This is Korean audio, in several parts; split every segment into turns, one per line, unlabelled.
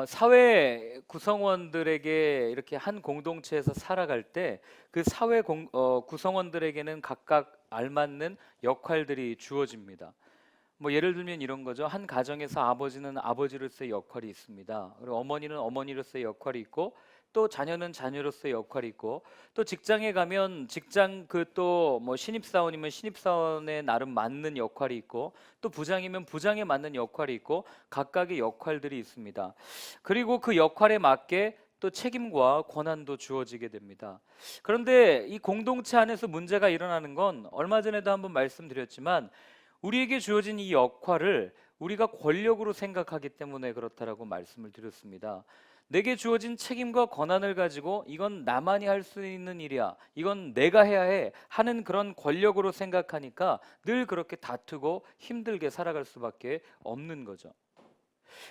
사회 구성원들에게 이렇게 한 공동체에서 살아갈 때 그 사회 구성원들에게는 각각 알맞는 역할들이 주어집니다. 뭐 예를 들면 이런 거죠. 한 가정에서 아버지는 아버지로서의 역할이 있습니다. 그리고 어머니는 어머니로서의 역할이 있고, 또 자녀는 자녀로서의 역할이 있고, 또 직장에 가면 직장 그 또 뭐 신입사원이면 신입사원에 나름 맞는 역할이 있고, 또 부장이면 부장에 맞는 역할이 있고, 각각의 역할들이 있습니다. 그리고 그 역할에 맞게 또 책임과 권한도 주어지게 됩니다. 그런데 이 공동체 안에서 문제가 일어나는 건 얼마 전에도 한번 말씀드렸지만, 우리에게 주어진 이 역할을 우리가 권력으로 생각하기 때문에 그렇다라고 말씀을 드렸습니다. 내게 주어진 책임과 권한을 가지고 이건 나만이 할 수 있는 일이야, 이건 내가 해야 해 하는 그런 권력으로 생각하니까 늘 그렇게 다투고 힘들게 살아갈 수밖에 없는 거죠.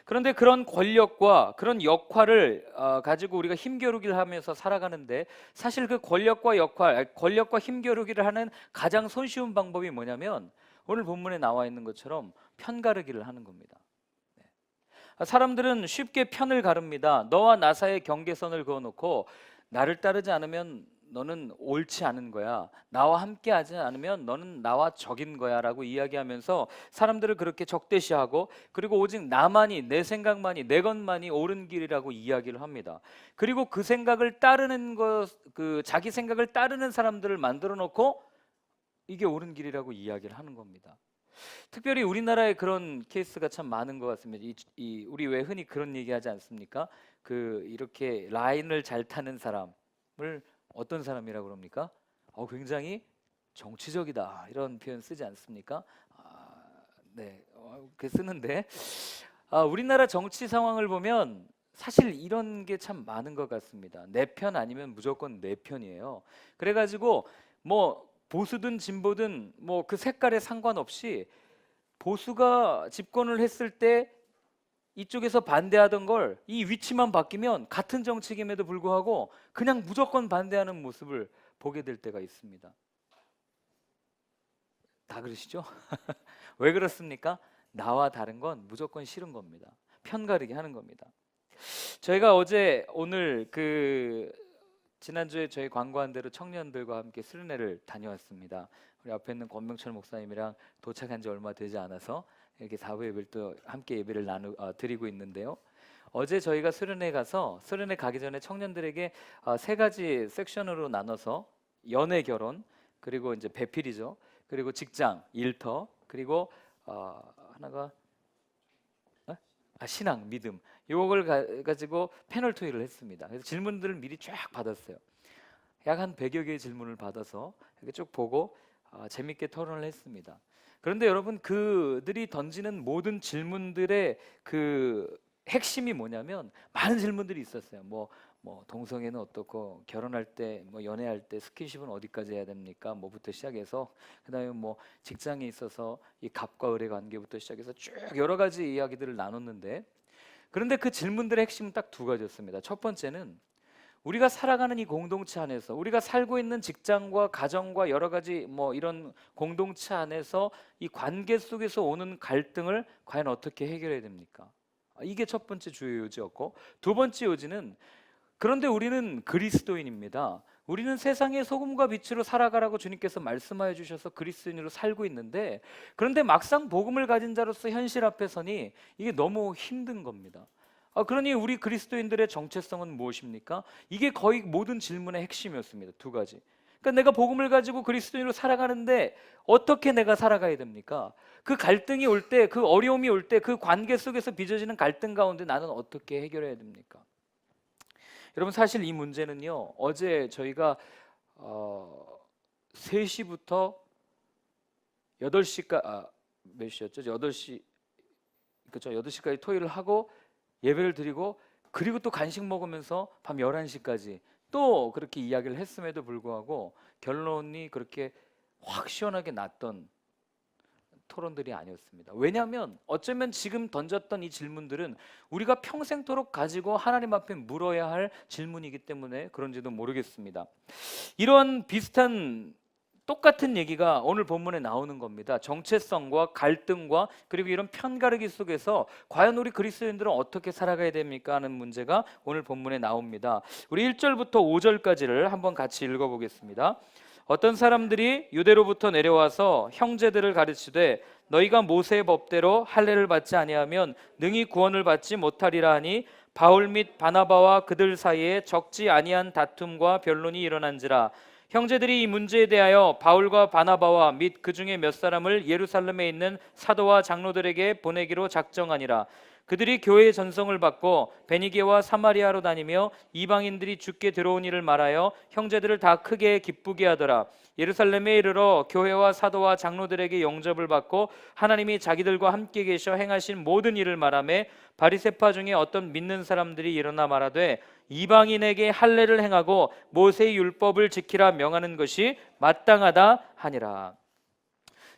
그런데 그런 권력과 그런 역할을 가지고 우리가 힘겨루기를 하면서 살아가는데, 사실 그 권력과 역할, 권력과 힘겨루기를 하는 가장 손쉬운 방법이 뭐냐면 오늘 본문에 나와 있는 것처럼 편가르기를 하는 겁니다. 네. 사람들은 쉽게 편을 가릅니다. 너와 나 사이에 경계선을 그어놓고 나를 따르지 않으면 너는 옳지 않은 거야, 나와 함께 하지 않으면 너는 나와 적인 거야 라고 이야기하면서 사람들을 그렇게 적대시하고, 그리고 오직 나만이, 내 생각만이, 내 것만이 옳은 길이라고 이야기를 합니다. 그리고 그 생각을 따르는 자기 생각을 따르는 사람들을 만들어 놓고 이게 옳은 길이라고 이야기를 하는 겁니다. 특별히 우리나라에 그런 케이스가 참 많은 것 같습니다. 우리 왜 흔히 그런 얘기하지 않습니까? 이렇게 라인을 잘 타는 사람을 어떤 사람이라고 그럽니까? 굉장히 정치적이다, 이런 표현 쓰지 않습니까? 네, 그 쓰는데 우리나라 정치 상황을 보면 사실 이런 게 참 많은 것 같습니다. 내 편 아니면 무조건 내 편이에요. 그래가지고 뭐 보수든 진보든 뭐 그 색깔에 상관없이 보수가 집권을 했을 때 이쪽에서 반대하던 걸 이 위치만 바뀌면 같은 정책임에도 불구하고 그냥 무조건 반대하는 모습을 보게 될 때가 있습니다. 다 그러시죠? 왜 그렇습니까? 나와 다른 건 무조건 싫은 겁니다. 편가르기 하는 겁니다. 저희가 오늘 지난주에 저희 광고한 대로 청년들과 함께 수련회를 다녀왔습니다. 우리 앞에 있는 권명철 목사님이랑 도착한 지 얼마 되지 않아서 이렇게 4부 예배를 또 함께 예배를 드리고 있는데요. 어제 저희가 수련회 가서, 수련회 가기 전에 청년들에게 세 가지 섹션으로 나눠서 연애, 결혼, 그리고 이제 배필이죠, 그리고 직장, 일터, 그리고 하나가 신앙, 믿음, 이걸 가지고 패널 토의를 했습니다. 그래서 질문들을 미리 쫙 받았어요. 약 한 100여 개의 질문을 받아서 이렇게 쭉 보고 재밌게 토론을 했습니다. 그런데 여러분, 그들이 던지는 모든 질문들의 그 핵심이 뭐냐면, 많은 질문들이 있었어요. 뭐 동성애는 어떻고, 결혼할 때, 뭐 연애할 때 스킨십은 어디까지 해야 됩니까? 뭐부터 시작해서, 그다음에 뭐 직장에 있어서 이 갑과 을의 관계부터 시작해서 쭉 여러 가지 이야기들을 나눴는데, 그런데 그 질문들의 핵심은 딱 두 가지였습니다. 첫 번째는 우리가 살아가는 이 공동체 안에서, 우리가 살고 있는 직장과 가정과 여러 가지 뭐 이런 공동체 안에서 이 관계 속에서 오는 갈등을 과연 어떻게 해결해야 됩니까? 이게 첫 번째 주요 요지였고, 두 번째 요지는, 그런데 우리는 그리스도인입니다. 우리는 세상의 소금과 빛으로 살아가라고 주님께서 말씀하여 주셔서 그리스도인으로 살고 있는데, 그런데 막상 복음을 가진 자로서 현실 앞에 서니 이게 너무 힘든 겁니다. 그러니 우리 그리스도인들의 정체성은 무엇입니까? 이게 거의 모든 질문의 핵심이었습니다. 두 가지. 그러니까 내가 복음을 가지고 그리스도인으로 살아가는데 어떻게 내가 살아가야 됩니까? 그 갈등이 올 때, 그 어려움이 올 때, 그 관계 속에서 빚어지는 갈등 가운데 나는 어떻게 해결해야 됩니까? 여러분, 사실 이 문제는요, 어제 저희가 3시부터 8시까지, 몇 시였죠? 8시, 그렇죠? 8시까지 토의를 하고 예배를 드리고, 그리고 또 간식 먹으면서 밤 11시까지 또 그렇게 이야기를 했음에도 불구하고 결론이 그렇게 확 시원하게 났던 토론들이 아니었습니다. 왜냐하면 어쩌면 지금 던졌던 이 질문들은 우리가 평생토록 가지고 하나님 앞에 물어야 할 질문이기 때문에 그런지도 모르겠습니다. 이런 비슷한 똑같은 얘기가 오늘 본문에 나오는 겁니다. 정체성과 갈등과 그리고 이런 편가르기 속에서 과연 우리 그리스도인들은 어떻게 살아가야 됩니까 하는 문제가 오늘 본문에 나옵니다. 우리 1절부터 5절까지를 한번 같이 읽어보겠습니다. 어떤 사람들이 유대로부터 내려와서 형제들을 가르치되 너희가 모세의 법대로 할례를 받지 아니하면 능히 구원을 받지 못하리라 하니 바울 및 바나바와 그들 사이에 적지 아니한 다툼과 변론이 일어난지라. 형제들이 이 문제에 대하여 바울과 바나바와 및 그 중에 몇 사람을 예루살렘에 있는 사도와 장로들에게 보내기로 작정하니라. 그들이 교회의 전성을 받고 베니게와 사마리아로 다니며 이방인들이 주께 들어온 일을 말하여 형제들을 다 크게 기쁘게 하더라. 예루살렘에 이르러 교회와 사도와 장로들에게 영접을 받고 하나님이 자기들과 함께 계셔 행하신 모든 일을 말하며 바리새파 중에 어떤 믿는 사람들이 일어나 말하되 이방인에게 할례를 행하고 모세의 율법을 지키라 명하는 것이 마땅하다 하니라.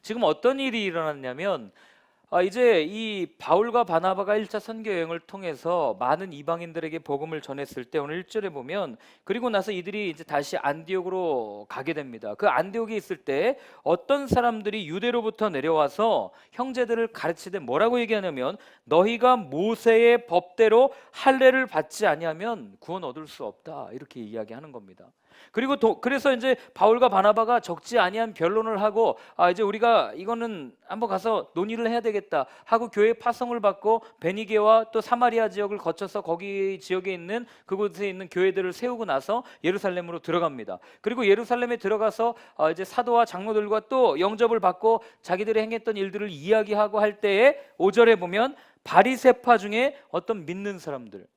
지금 어떤 일이 일어났냐면 이제 이 바울과 바나바가 1차 선교 여행을 통해서 많은 이방인들에게 복음을 전했을 때 오늘 1절에 보면 그리고 나서 이들이 이제 다시 안디옥으로 가게 됩니다. 그 안디옥에 있을 때 어떤 사람들이 유대로부터 내려와서 형제들을 가르치되 뭐라고 얘기하냐면 너희가 모세의 법대로 할례를 받지 아니하면 구원 얻을 수 없다 이렇게 이야기하는 겁니다. 그리고 그래서 이제 바울과 바나바가 적지 아니한 변론을 하고 이제 우리가 이거는 한번 가서 논의를 해야 되겠다 하고 교회 파송을 받고 베니게와 또 사마리아 지역을 거쳐서 거기 지역에 있는 그곳에 있는 교회들을 세우고 나서 예루살렘으로 들어갑니다. 그리고 예루살렘에 들어가서 이제 사도와 장로들과 또 영접을 받고 자기들이 행했던 일들을 이야기하고 할 때에 5절에 보면 바리새파 중에 어떤 믿는 사람들,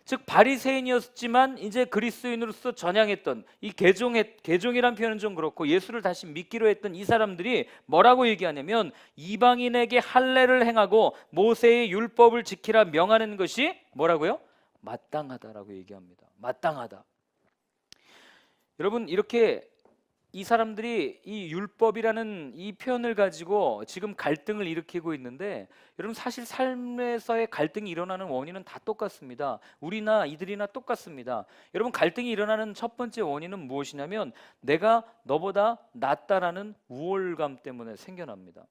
즉 바리새인이었지만 이제 그리스도인으로서 전향했던 이 개종이란 표현은 좀 그렇고 예수를 다시 믿기로 했던 이 사람들이 뭐라고 얘기하냐면 이방인에게 할례를 행하고 모세의 율법을 지키라 명하는 것이 뭐라고요? 마땅하다라고 얘기합니다. 마땅하다. 여러분 이렇게 이 사람들이 이 율법이라는 이 표현을 가지고 지금 갈등을 일으키고 있는데 여러분 사실 삶에서의 갈등이 일어나는 원인은 다 똑같습니다. 우리나 이들이나 똑같습니다. 여러분 갈등이 일어나는 첫 번째 원인은 무엇이냐면 내가 너보다 낫다라는 우월감 때문에 생겨납니다.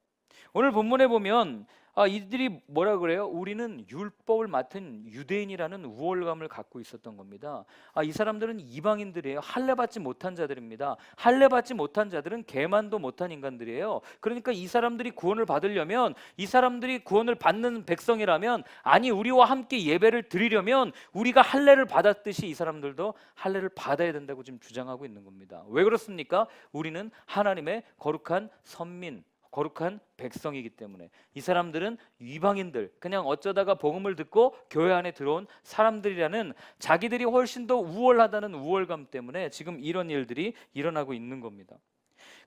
오늘 본문에 보면 이들이 뭐라 그래요? 우리는 율법을 맡은 유대인이라는 우월감을 갖고 있었던 겁니다. 이 사람들은 이방인들이에요. 할례 받지 못한 자들입니다. 할례 받지 못한 자들은 개만도 못한 인간들이에요. 그러니까 이 사람들이 구원을 받으려면 이 사람들이 구원을 받는 백성이라면 아니 우리와 함께 예배를 드리려면 우리가 할례를 받았듯이 이 사람들도 할례를 받아야 된다고 지금 주장하고 있는 겁니다. 왜 그렇습니까? 우리는 하나님의 거룩한 선민 거룩한 백성이기 때문에 이 사람들은 이방인들 그냥 어쩌다가 복음을 듣고 교회 안에 들어온 사람들이라는 자기들이 훨씬 더 우월하다는 우월감 때문에 지금 이런 일들이 일어나고 있는 겁니다.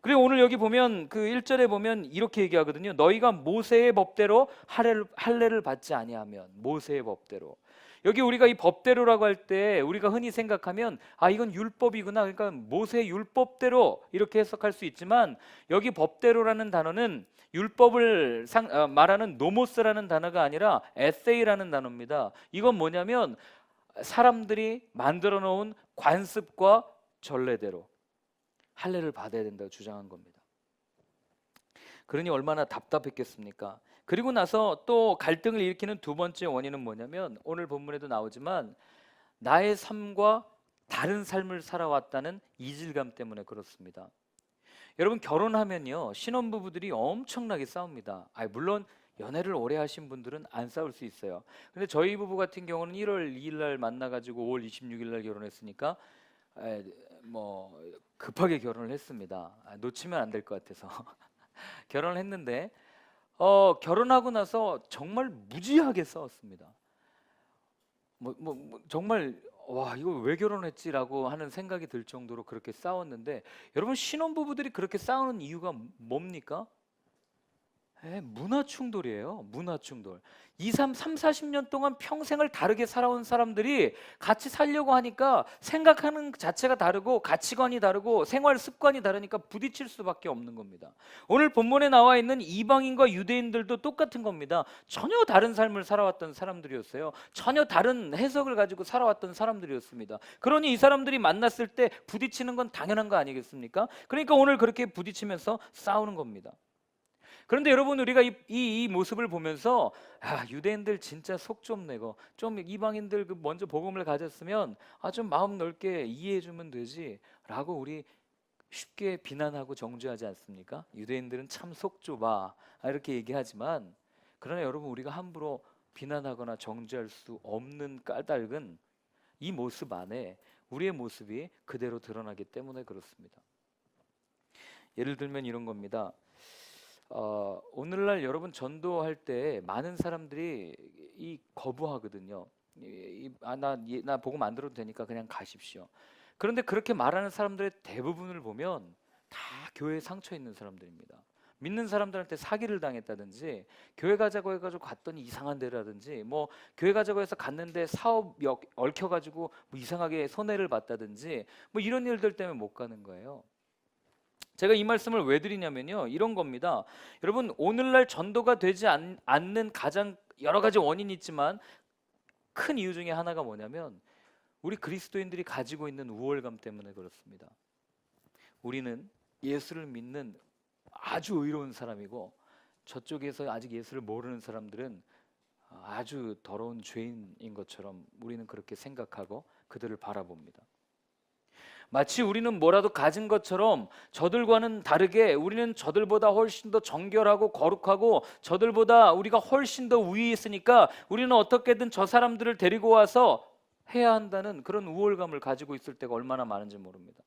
그리고 오늘 여기 보면 그 1절에 보면 이렇게 얘기하거든요. 너희가 모세의 법대로 할례를 받지 아니하면 모세의 법대로. 여기 우리가 이 법대로라고 할 때 우리가 흔히 생각하면 이건 율법이구나. 그러니까 모세의 율법대로 이렇게 해석할 수 있지만 여기 법대로라는 단어는 율법을 말하는 노모스라는 단어가 아니라 에세이라는 단어입니다. 이건 뭐냐면 사람들이 만들어 놓은 관습과 전례대로 할례를 받아야 된다고 주장한 겁니다. 그러니 얼마나 답답했겠습니까? 그리고 나서 또 갈등을 일으키는 두 번째 원인은 뭐냐면 오늘 본문에도 나오지만 나의 삶과 다른 삶을 살아왔다는 이질감 때문에 그렇습니다. 여러분 결혼하면요 신혼부부들이 엄청나게 싸웁니다. 물론 연애를 오래 하신 분들은 안 싸울 수 있어요. 근데 저희 부부 같은 경우는 1월 2일 날 만나가지고 5월 26일 날 결혼했으니까 뭐 급하게 결혼을 했습니다. 놓치면 안 될 것 같아서 결혼을 했는데 결혼하고 나서 정말 무지하게 싸웠습니다. 정말 와 이거 왜 결혼했지라고 하는 생각이 들 정도로 그렇게 싸웠는데 여러분 신혼부부들이 그렇게 싸우는 이유가 뭡니까? 문화 충돌이에요. 문화 충돌. 40년 동안 평생을 다르게 살아온 사람들이 같이 살려고 하니까 생각하는 자체가 다르고 가치관이 다르고 생활 습관이 다르니까 부딪힐 수밖에 없는 겁니다. 오늘 본문에 나와 있는 이방인과 유대인들도 똑같은 겁니다. 전혀 다른 삶을 살아왔던 사람들이었어요. 전혀 다른 해석을 가지고 살아왔던 사람들이었습니다. 그러니 이 사람들이 만났을 때 부딪히는 건 당연한 거 아니겠습니까? 그러니까 오늘 그렇게 부딪히면서 싸우는 겁니다. 그런데 여러분, 우리가 이 모습을 보면서 유대인들 진짜 속 좀 내고 좀 이방인들 먼저 복음을 가졌으면 좀 마음 넓게 이해해 주면 되지 라고 우리 쉽게 비난하고 정죄하지 않습니까? 유대인들은 참 속 좁아 이렇게 얘기하지만, 그러나 여러분, 우리가 함부로 비난하거나 정죄할 수 없는 까닭은 이 모습 안에 우리의 모습이 그대로 드러나기 때문에 그렇습니다. 예를 들면 이런 겁니다. 오늘날 여러분 전도할 때 많은 사람들이 거부하거든요. 나 복음 안 들어도 되니까 그냥 가십시오. 그런데 그렇게 말하는 사람들의 대부분을 보면 다 교회에 상처 있는 사람들입니다. 믿는 사람들한테 사기를 당했다든지, 교회 가자고 해가지고 갔더니 이상한 데라든지, 뭐 교회 가자고 해서 갔는데 사업 얽혀가지고 뭐 이상하게 손해를 봤다든지, 뭐 이런 일들 때문에 못 가는 거예요. 제가 이 말씀을 왜 드리냐면요, 이런 겁니다. 여러분, 오늘날 전도가 되지 않는 가장 여러 가지 원인이 있지만 큰 이유 중에 하나가 뭐냐면 우리 그리스도인들이 가지고 있는 우월감 때문에 그렇습니다. 우리는 예수를 믿는 아주 의로운 사람이고, 저쪽에서 아직 예수를 모르는 사람들은 아주 더러운 죄인인 것처럼 우리는 그렇게 생각하고 그들을 바라봅니다. 마치 우리는 뭐라도 가진 것처럼 저들과는 다르게 우리는 저들보다 훨씬 더 정결하고 거룩하고 저들보다 우리가 훨씬 더 위에 있으니까 우리는 어떻게든 저 사람들을 데리고 와서 해야 한다는 그런 우월감을 가지고 있을 때가 얼마나 많은지 모릅니다.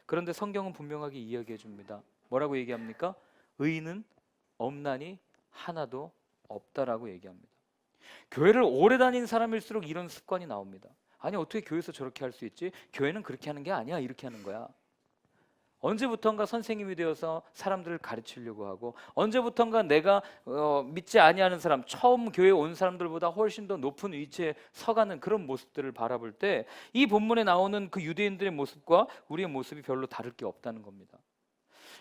그런데 성경은 분명하게 이야기해 줍니다. 뭐라고 얘기합니까? 의인은 없나니 하나도 없다라고 얘기합니다. 교회를 오래 다닌 사람일수록 이런 습관이 나옵니다. 아니, 어떻게 교회에서 저렇게 할 수 있지? 교회는 그렇게 하는 게 아니야, 이렇게 하는 거야. 언제부턴가 선생님이 되어서 사람들을 가르치려고 하고, 언제부턴가 내가 믿지 아니하는 사람, 처음 교회에 온 사람들보다 훨씬 더 높은 위치에 서가는 그런 모습들을 바라볼 때 이 본문에 나오는 그 유대인들의 모습과 우리의 모습이 별로 다를 게 없다는 겁니다.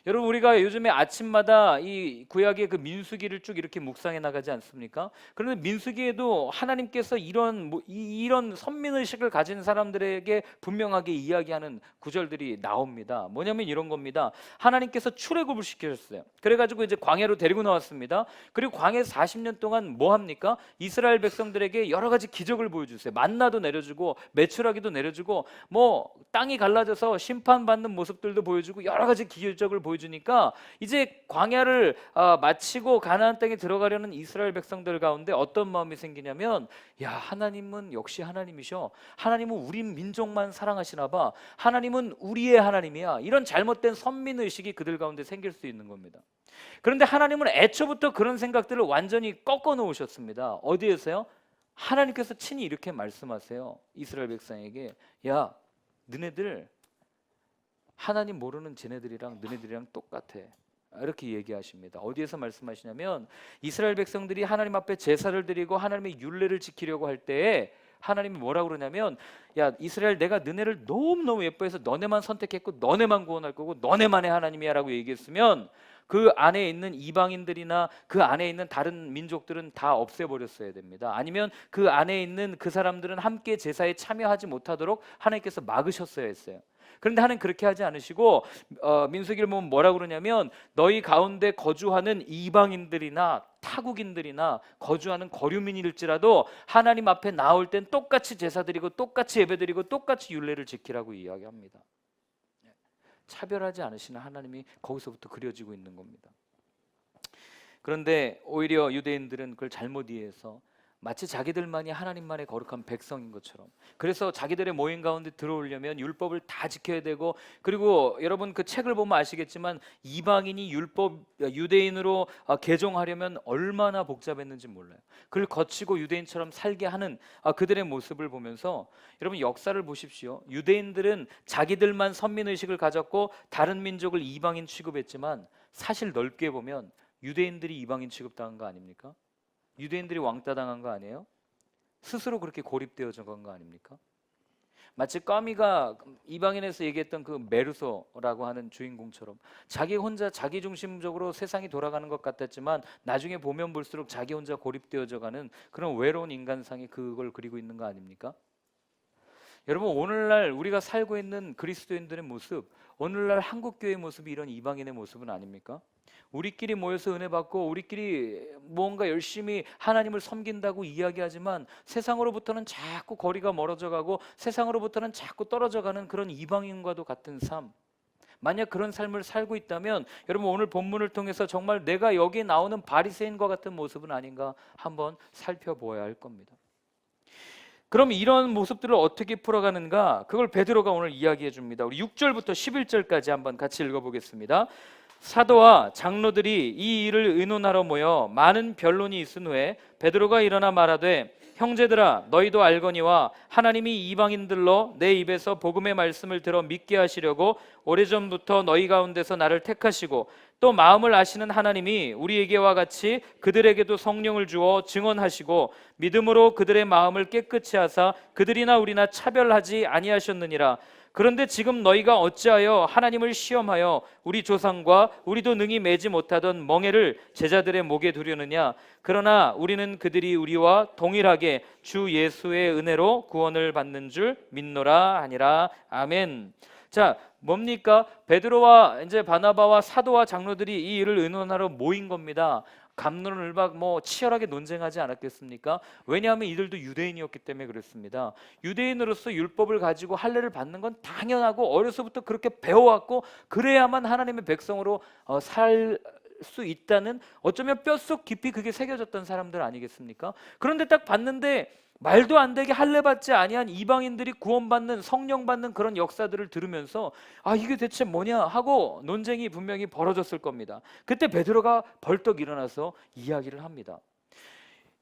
여러분, 우리가 요즘에 아침마다 이 구약의 그 민수기를 쭉 이렇게 묵상해 나가지 않습니까? 그런데 민수기에도 하나님께서 이런 선민의식을 가진 사람들에게 분명하게 이야기하는 구절들이 나옵니다. 뭐냐면 이런 겁니다. 하나님께서 출애굽을 시키셨어요. 그래가지고 이제 광야로 데리고 나왔습니다. 그리고 광야에서 40년 동안 뭐 합니까? 이스라엘 백성들에게 여러 가지 기적을 보여주세요. 만나도 내려주고 메추라기도 내려주고, 뭐 땅이 갈라져서 심판받는 모습들도 보여주고 여러 가지 기적을 보여주니까 이제 광야를 마치고 가나안 땅에 들어가려는 이스라엘 백성들 가운데 어떤 마음이 생기냐면, 야, 하나님은 역시 하나님이셔. 하나님은 우리 민족만 사랑하시나 봐. 하나님은 우리의 하나님이야. 이런 잘못된 선민의식이 그들 가운데 생길 수 있는 겁니다. 그런데 하나님은 애초부터 그런 생각들을 완전히 꺾어 놓으셨습니다. 어디에서요? 하나님께서 친히 이렇게 말씀하세요. 이스라엘 백성에게, 야, 너네들 하나님 모르는 쟤네들이랑 너네들이랑 똑같아, 이렇게 얘기하십니다. 어디에서 말씀하시냐면, 이스라엘 백성들이 하나님 앞에 제사를 드리고 하나님의 율례를 지키려고 할 때에 하나님이 뭐라고 그러냐면, 야, 이스라엘, 내가 너네를 너무너무 예뻐해서 너네만 선택했고 너네만 구원할 거고 너네만의 하나님이야 라고 얘기했으면 그 안에 있는 이방인들이나 그 안에 있는 다른 민족들은 다 없애버렸어야 됩니다. 아니면 그 안에 있는 그 사람들은 함께 제사에 참여하지 못하도록 하나님께서 막으셨어야 했어요. 그런데 하나님 그렇게 하지 않으시고 민수기를 보면 뭐라고 그러냐면, 너희 가운데 거주하는 이방인들이나 타국인들이나 거주하는 거류민일지라도 하나님 앞에 나올 땐 똑같이 제사드리고 똑같이 예배드리고 똑같이 율례를 지키라고 이야기합니다. 차별하지 않으시는 하나님이 거기서부터 그려지고 있는 겁니다. 그런데 오히려 유대인들은 그걸 잘못 이해해서 마치 자기들만이 하나님만의 거룩한 백성인 것처럼, 그래서 자기들의 모임 가운데 들어오려면 율법을 다 지켜야 되고, 그리고 여러분 그 책을 보면 아시겠지만 이방인이 유대인으로 개종하려면 얼마나 복잡했는지 몰라요. 그걸 거치고 유대인처럼 살게 하는 그들의 모습을 보면서, 여러분 역사를 보십시오. 유대인들은 자기들만 선민의식을 가졌고 다른 민족을 이방인 취급했지만 사실 넓게 보면 유대인들이 이방인 취급당한 거 아닙니까? 유대인들이 왕따 당한 거 아니에요? 스스로 그렇게 고립되어져 간 거 아닙니까? 마치 까미가 이방인에서 얘기했던 그 메르소라고 하는 주인공처럼 자기 혼자 자기 중심적으로 세상이 돌아가는 것 같았지만 나중에 보면 볼수록 자기 혼자 고립되어져 가는 그런 외로운 인간상이 그걸 그리고 있는 거 아닙니까? 여러분, 오늘날 우리가 살고 있는 그리스도인들의 모습, 오늘날 한국교회의 모습이 이런 이방인의 모습은 아닙니까? 우리끼리 모여서 은혜 받고 우리끼리 뭔가 열심히 하나님을 섬긴다고 이야기하지만 세상으로부터는 자꾸 거리가 멀어져 가고 세상으로부터는 자꾸 떨어져 가는 그런 이방인과도 같은 삶, 만약 그런 삶을 살고 있다면 여러분, 오늘 본문을 통해서 정말 내가 여기 나오는 바리새인과 같은 모습은 아닌가 한번 살펴보아야 할 겁니다. 그럼 이런 모습들을 어떻게 풀어가는가, 그걸 베드로가 오늘 이야기해 줍니다. 우리 6절부터 11절까지 한번 같이 읽어보겠습니다. 사도와 장로들이 이 일을 의논하러 모여 많은 변론이 있은 후에 베드로가 일어나 말하되, 형제들아, 너희도 알거니와 하나님이 이방인들로 내 입에서 복음의 말씀을 들어 믿게 하시려고 오래전부터 너희 가운데서 나를 택하시고 또 마음을 아시는 하나님이 우리에게와 같이 그들에게도 성령을 주어 증언하시고 믿음으로 그들의 마음을 깨끗이 하사 그들이나 우리나 차별하지 아니하셨느니라. 그런데 지금 너희가 어찌하여 하나님을 시험하여 우리 조상과 우리도 능히 매지 못하던 멍에를 제자들의 목에 두려느냐. 그러나 우리는 그들이 우리와 동일하게 주 예수의 은혜로 구원을 받는 줄 믿노라 하니라. 아멘. 자, 뭡니까? 베드로와 이제 바나바와 사도와 장로들이 이 일을 의논하러 모인 겁니다. 갑론을박 치열하게 논쟁하지 않았겠습니까? 왜냐하면 이들도 유대인이었기 때문에 그렇습니다. 유대인으로서 율법을 가지고 할례를 받는 건 당연하고 어려서부터 그렇게 배워왔고 그래야만 하나님의 백성으로 살 수 있다는, 어쩌면 뼛속 깊이 그게 새겨졌던 사람들 아니겠습니까? 그런데 딱 봤는데 말도 안 되게 할례 받지 아니한 이방인들이 구원받는, 성령 받는 그런 역사들을 들으면서 이게 대체 뭐냐 하고 논쟁이 분명히 벌어졌을 겁니다. 그때 베드로가 벌떡 일어나서 이야기를 합니다.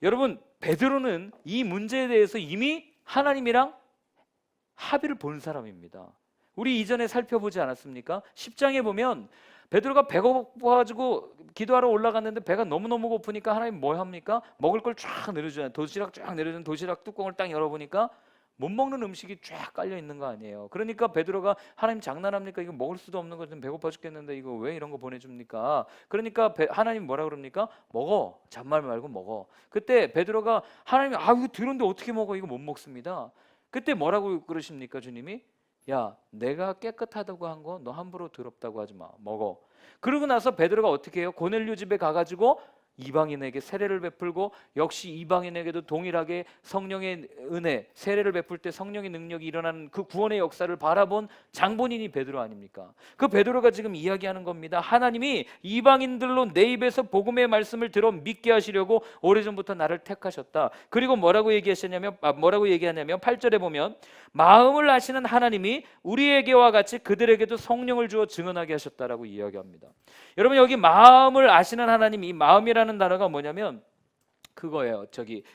여러분, 베드로는 이 문제에 대해서 이미 하나님이랑 합의를 본 사람입니다. 우리 이전에 살펴보지 않았습니까? 10장에 보면 베드로가 배고파가지고 기도하러 올라갔는데 배가 너무너무 고프니까 하나님 뭐 합니까? 먹을 걸 쫙 내려주잖아요. 도시락 쫙 내려주는 도시락 뚜껑을 딱 열어보니까 못 먹는 음식이 쫙 깔려 있는 거 아니에요. 그러니까 베드로가 하나님 장난합니까? 이거 먹을 수도 없는 거 좀 배고파 죽겠는데 이거 왜 이런 거 보내줍니까? 그러니까 하나님 뭐라 그럽니까? 먹어. 잔말 말고 먹어. 그때 베드로가 하나님 이거 들었는데 어떻게 먹어? 이거 못 먹습니다. 그때 뭐라고 그러십니까? 주님이 야, 내가 깨끗하다고 한 거 너 함부로 더럽다고 하지 마. 먹어. 그러고 나서 베드로가 어떻게 해요? 고넬료 집에 가가지고 이방인에게 세례를 베풀고, 역시 이방인에게도 동일하게 성령의 은혜, 세례를 베풀 때 성령의 능력이 일어나는 그 구원의 역사를 바라본 장본인이 베드로 아닙니까? 그 베드로가 지금 이야기하는 겁니다. 하나님이 이방인들로 내 입에서 복음의 말씀을 들어 믿게 하시려고 오래전부터 나를 택하셨다. 그리고 뭐라고 얘기하냐면 8절에 보면 마음을 아시는 하나님이 우리에게와 같이 그들에게도 성령을 주어 증언하게 하셨다라고 이야기합니다. 여러분, 여기 마음을 아시는 하나님, 이 마음이라는 단어가 뭐냐면 그거예요.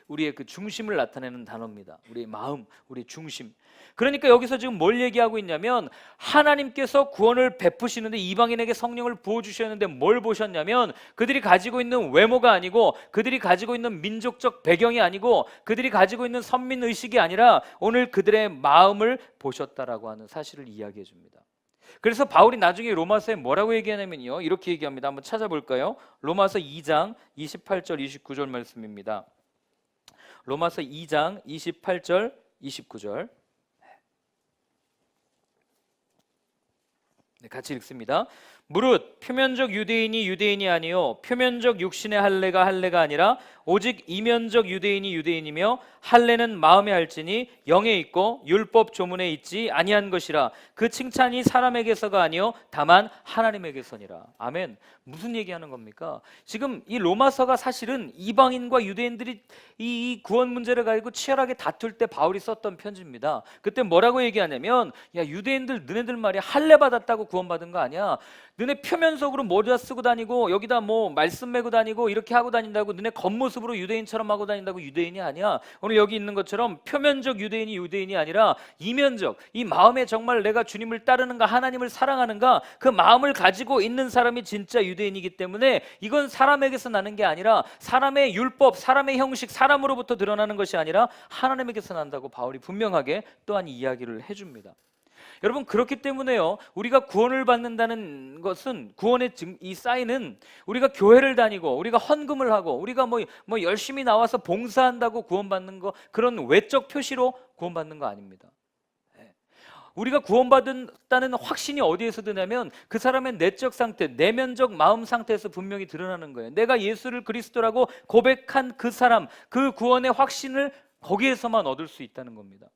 우리의 그 중심을 나타내는 단어입니다. 우리의 마음, 우리의 중심. 그러니까 여기서 지금 뭘 얘기하고 있냐면 하나님께서 구원을 베푸시는데 이방인에게 성령을 부어주셨는데 뭘 보셨냐면 그들이 가지고 있는 외모가 아니고, 그들이 가지고 있는 민족적 배경이 아니고, 그들이 가지고 있는 선민의식이 아니라 오늘 그들의 마음을 보셨다라고 하는 사실을 이야기해 줍니다. 그래서 바울이 나중에 로마서에 뭐라고 얘기하냐면요, 이렇게 얘기합니다. 한번 찾아볼까요? 로마서 2장 28절 29절 말씀입니다. 로마서 2장 28절 29절 같이 읽습니다. 무릇 표면적 유대인이 유대인이 아니요 표면적 육신의 할례가 할례가 아니라 오직 이면적 유대인이 유대인이며 할례는 마음에 할지니 영에 있고 율법 조문에 있지 아니한 것이라. 그 칭찬이 사람에게서가 아니요 다만 하나님에게서니라. 아멘. 무슨 얘기하는 겁니까? 지금 이 로마서가 사실은 이방인과 유대인들이 이 구원 문제를 가지고 치열하게 다툴 때 바울이 썼던 편지입니다. 그때 뭐라고 얘기하냐면 야, 유대인들 너네들 말이야 할례 받았다고 구원받은 거 아니야. 너네 표면적으로 모자 쓰고 다니고 여기다 뭐 말씀 메고 다니고 이렇게 하고 다닌다고 너네 겉모습으로 유대인처럼 하고 다닌다고 유대인이 아니야. 오늘 여기 있는 것처럼 표면적 유대인이 아니라 이면적, 이 마음에 정말 내가 주님을 따르는가 하나님을 사랑하는가 그 마음을 가지고 있는 사람이 진짜 유대인이기 때문에 이건 사람에게서 나는 게 아니라 사람의 율법, 사람의 형식, 사람으로부터 드러나는 것이 아니라 하나님에게서 난다고 바울이 분명하게 또한 이야기를 해줍니다. 여러분, 그렇기 때문에요, 우리가 구원을 받는다는 것은, 구원의 이 사인은 우리가 교회를 다니고 우리가 헌금을 하고 우리가 뭐 열심히 나와서 봉사한다고 구원받는 거, 그런 외적 표시로 구원받는 거 아닙니다. 우리가 구원받았다는 확신이 어디에서 드냐면 그 사람의 내적 상태, 내면적 마음 상태에서 분명히 드러나는 거예요. 내가 예수를 그리스도라고 고백한 그 사람, 그 구원의 확신을 거기에서만 얻을 수 있다는 겁니다.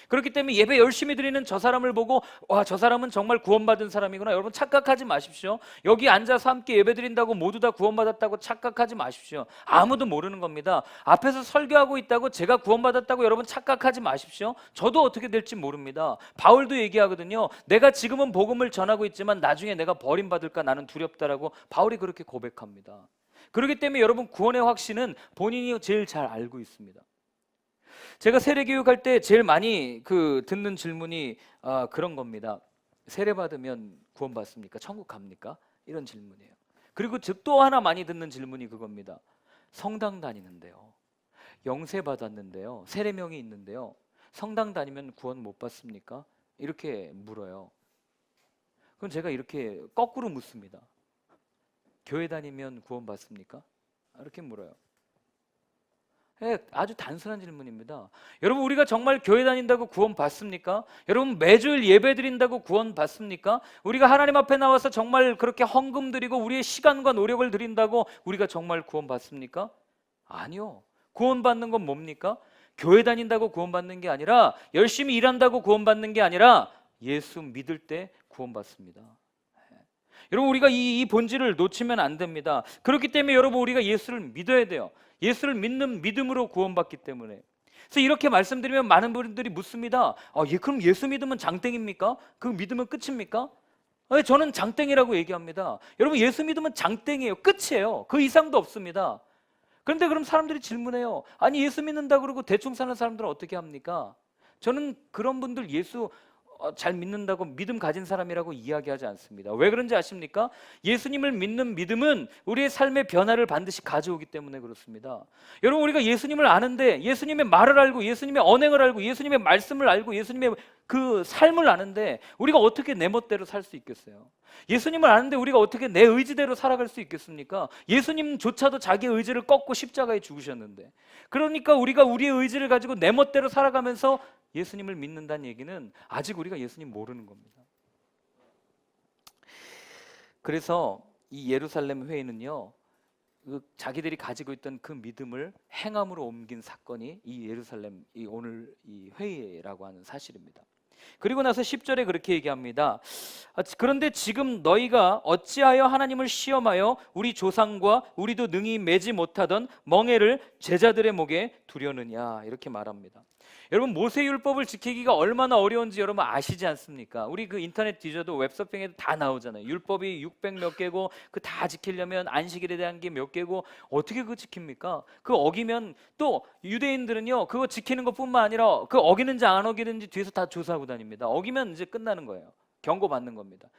그렇기 때문에 예배 열심히 드리는 저 사람을 보고 와, 저 사람은 정말 구원받은 사람이구나, 여러분 착각하지 마십시오. 여기 앉아서 함께 예배 드린다고 모두 다 구원받았다고 착각하지 마십시오. 아무도 모르는 겁니다. 앞에서 설교하고 있다고 제가 구원받았다고 여러분 착각하지 마십시오. 저도 어떻게 될지 모릅니다. 바울도 얘기하거든요. 내가 지금은 복음을 전하고 있지만 나중에 내가 버림받을까 나는 두렵다라고 바울이 그렇게 고백합니다. 그렇기 때문에 여러분, 구원의 확신은 본인이 제일 잘 알고 있습니다. 제가 세례 교육할 때 제일 많이 듣는 질문이 그런 겁니다. 세례 받으면 구원 받습니까? 천국 갑니까? 이런 질문이에요. 그리고 또 하나 많이 듣는 질문이 그겁니다. 성당 다니는데요, 영세 받았는데요, 세례명이 있는데요, 성당 다니면 구원 못 받습니까? 이렇게 물어요. 그럼 제가 이렇게 거꾸로 묻습니다. 교회 다니면 구원 받습니까? 이렇게 물어요. 아주 단순한 질문입니다. 여러분, 우리가 정말 교회 다닌다고 구원 받습니까? 여러분, 매주일 예배 드린다고 구원 받습니까? 우리가 하나님 앞에 나와서 정말 그렇게 헌금 드리고 우리의 시간과 노력을 드린다고 우리가 정말 구원 받습니까? 아니요. 구원 받는 건 뭡니까? 교회 다닌다고 구원 받는 게 아니라, 열심히 일한다고 구원 받는 게 아니라 예수 믿을 때 구원 받습니다. 여러분, 우리가 이 본질을 놓치면 안 됩니다. 그렇기 때문에 여러분, 우리가 예수를 믿어야 돼요. 예수를 믿는 믿음으로 구원받기 때문에. 그래서 이렇게 말씀드리면 많은 분들이 묻습니다. 그럼 예수 믿으면 장땡입니까? 그 믿으면 끝입니까? 저는 장땡이라고 얘기합니다. 여러분, 예수 믿으면 장땡이에요. 끝이에요. 그 이상도 없습니다. 그런데 그럼 사람들이 질문해요. 아니, 예수 믿는다 그러고 대충 사는 사람들은 어떻게 합니까? 저는 그런 분들 예수 잘 믿는다고 믿음 가진 사람이라고 이야기하지 않습니다. 왜 그런지 아십니까? 예수님을 믿는 믿음은 우리의 삶의 변화를 반드시 가져오기 때문에 그렇습니다. 여러분, 우리가 예수님을 아는데, 예수님의 말을 알고 예수님의 언행을 알고 예수님의 말씀을 알고 예수님의 그 삶을 아는데 우리가 어떻게 내 멋대로 살 수 있겠어요? 예수님을 아는데 우리가 어떻게 내 의지대로 살아갈 수 있겠습니까? 예수님조차도 자기 의지를 꺾고 십자가에 죽으셨는데. 그러니까 우리가 우리의 의지를 가지고 내 멋대로 살아가면서 예수님을 믿는다는 얘기는 아직 우리가 예수님 모르는 겁니다. 그래서 이 예루살렘 회의는요, 자기들이 가지고 있던 그 믿음을 행함으로 옮긴 사건이 이 예루살렘, 오늘 이 회의라고 하는 사실입니다. 그리고 나서 10절에 그렇게 얘기합니다. 그런데 지금 너희가 어찌하여 하나님을 시험하여 우리 조상과 우리도 능히 매지 못하던 멍에를 제자들의 목에 두려느냐, 이렇게 말합니다. 여러분, 모세율법을 지키기가 얼마나 어려운지 여러분 아시지 않습니까? 우리 그 인터넷 뒤져도 웹서핑에도 다 나오잖아요. 율법이 600 몇 개고 그 다 지키려면 안식일에 대한 게 몇 개고 어떻게 그거 지킵니까? 그 어기면 또 유대인들은요, 그거 지키는 것뿐만 아니라 그 어기는지 안 어기는지 뒤에서 다 조사하고 다닙니다. 어기면 이제 끝나는 거예요. 경고받는 겁니다.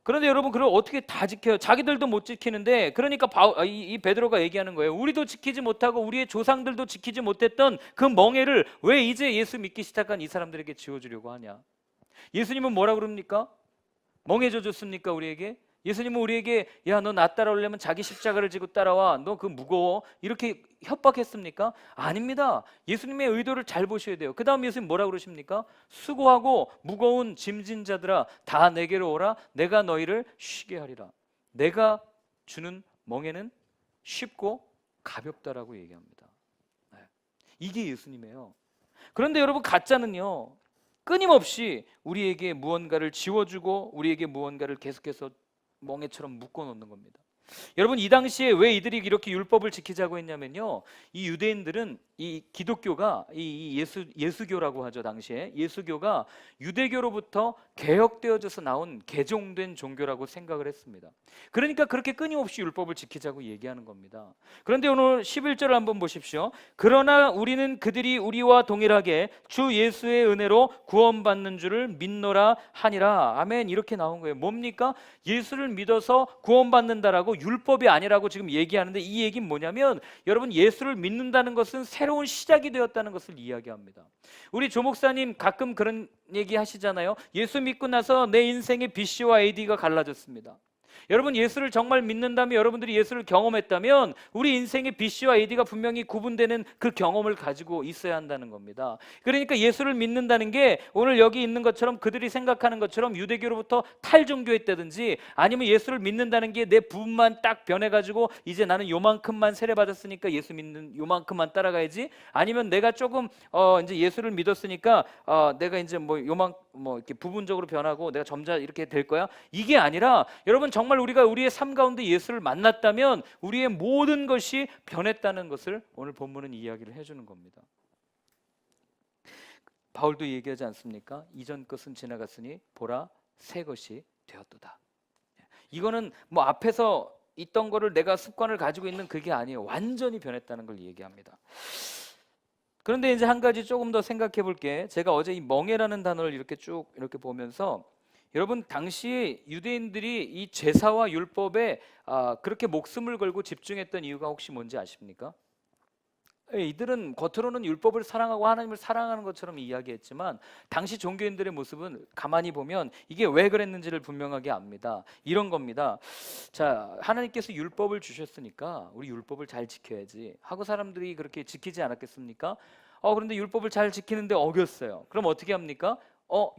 그런데 여러분, 그걸 어떻게 다 지켜요? 자기들도 못 지키는데. 그러니까 이 베드로가 얘기하는 거예요. 우리도 지키지 못하고 우리의 조상들도 지키지 못했던 그 멍에를 왜 이제 예수 믿기 시작한 이 사람들에게 지워주려고 하냐? 예수님은 뭐라 그럽니까? 멍해져 줬습니까 우리에게? 예수님은 우리에게 야, 너 나 따라오려면 자기 십자가를 지고 따라와, 너 그 무거워, 이렇게 협박했습니까? 아닙니다. 예수님의 의도를 잘 보셔야 돼요. 그 다음 예수님 뭐라 그러십니까? 수고하고 무거운 짐진 자들아 다 내게로 오라, 내가 너희를 쉬게 하리라. 내가 주는 멍에는 쉽고 가볍다라고 얘기합니다. 이게 예수님이에요. 그런데 여러분, 가짜는요, 끊임없이 우리에게 무언가를 지워주고 우리에게 무언가를 계속해서 멍에처럼 묶어놓는 겁니다. 여러분, 이 당시에 왜 이들이 이렇게 율법을 지키자고 했냐면요, 이 유대인들은 이 기독교가 이 예수교라고 하죠. 당시에 예수교가 유대교로부터 개혁되어져서 나온 개종된 종교라고 생각을 했습니다. 그러니까 그렇게 끊임없이 율법을 지키자고 얘기하는 겁니다. 그런데 오늘 11절을 한번 보십시오. 그러나 우리는 그들이 우리와 동일하게 주 예수의 은혜로 구원받는 줄을 믿노라 하니라. 아멘. 이렇게 나온 거예요. 뭡니까? 예수를 믿어서 구원받는다라고 율법이 아니라고 지금 얘기하는데, 이 얘기는 뭐냐면 여러분, 예수를 믿는다는 것은 새로운 시작이 되었다는 것을 이야기합니다. 우리 조 목사님 가끔 그런 얘기 하시잖아요. 예수 믿고 나서 내 인생의 BC와 AD가 갈라졌습니다. 여러분, 예수를 정말 믿는다면, 여러분들이 예수를 경험했다면 우리 인생의 BC와 AD가 분명히 구분되는 그 경험을 가지고 있어야 한다는 겁니다. 그러니까 예수를 믿는다는 게 오늘 여기 있는 것처럼, 그들이 생각하는 것처럼 유대교로부터 탈종교했다든지, 아니면 예수를 믿는다는 게 내 부분만 딱 변해가지고 이제 나는 요만큼만 세례받았으니까 예수 믿는 요만큼만 따라가야지, 아니면 내가 조금 이제 예수를 믿었으니까 내가 이제 뭐 이렇게 부분적으로 변하고 내가 점자 이렇게 될 거야. 이게 아니라 여러분, 정말 우리가 우리의 삶 가운데 예수를 만났다면 우리의 모든 것이 변했다는 것을 오늘 본문은 이야기를 해주는 겁니다. 바울도 얘기하지 않습니까? 이전 것은 지나갔으니 보라 새 것이 되었도다. 이거는 뭐 앞에서 있던 거를 내가 습관을 가지고 있는 그게 아니에요. 완전히 변했다는 걸 얘기합니다. 그런데 이제 한 가지 조금 더 생각해 볼게. 제가 어제 이 멍에라는 단어를 이렇게 쭉 이렇게 보면서, 여러분, 당시 유대인들이 이 제사와 율법에 그렇게 목숨을 걸고 집중했던 이유가 혹시 뭔지 아십니까? 이들은 겉으로는 율법을 사랑하고 하나님을 사랑하는 것처럼 이야기했지만 당시 종교인들의 모습은 가만히 보면 이게 왜 그랬는지를 분명하게 압니다. 이런 겁니다. 자, 하나님께서 율법을 주셨으니까 우리 율법을 잘 지켜야지 하고 사람들이 그렇게 지키지 않았겠습니까? 그런데 율법을 잘 지키는데 어겼어요. 그럼 어떻게 합니까?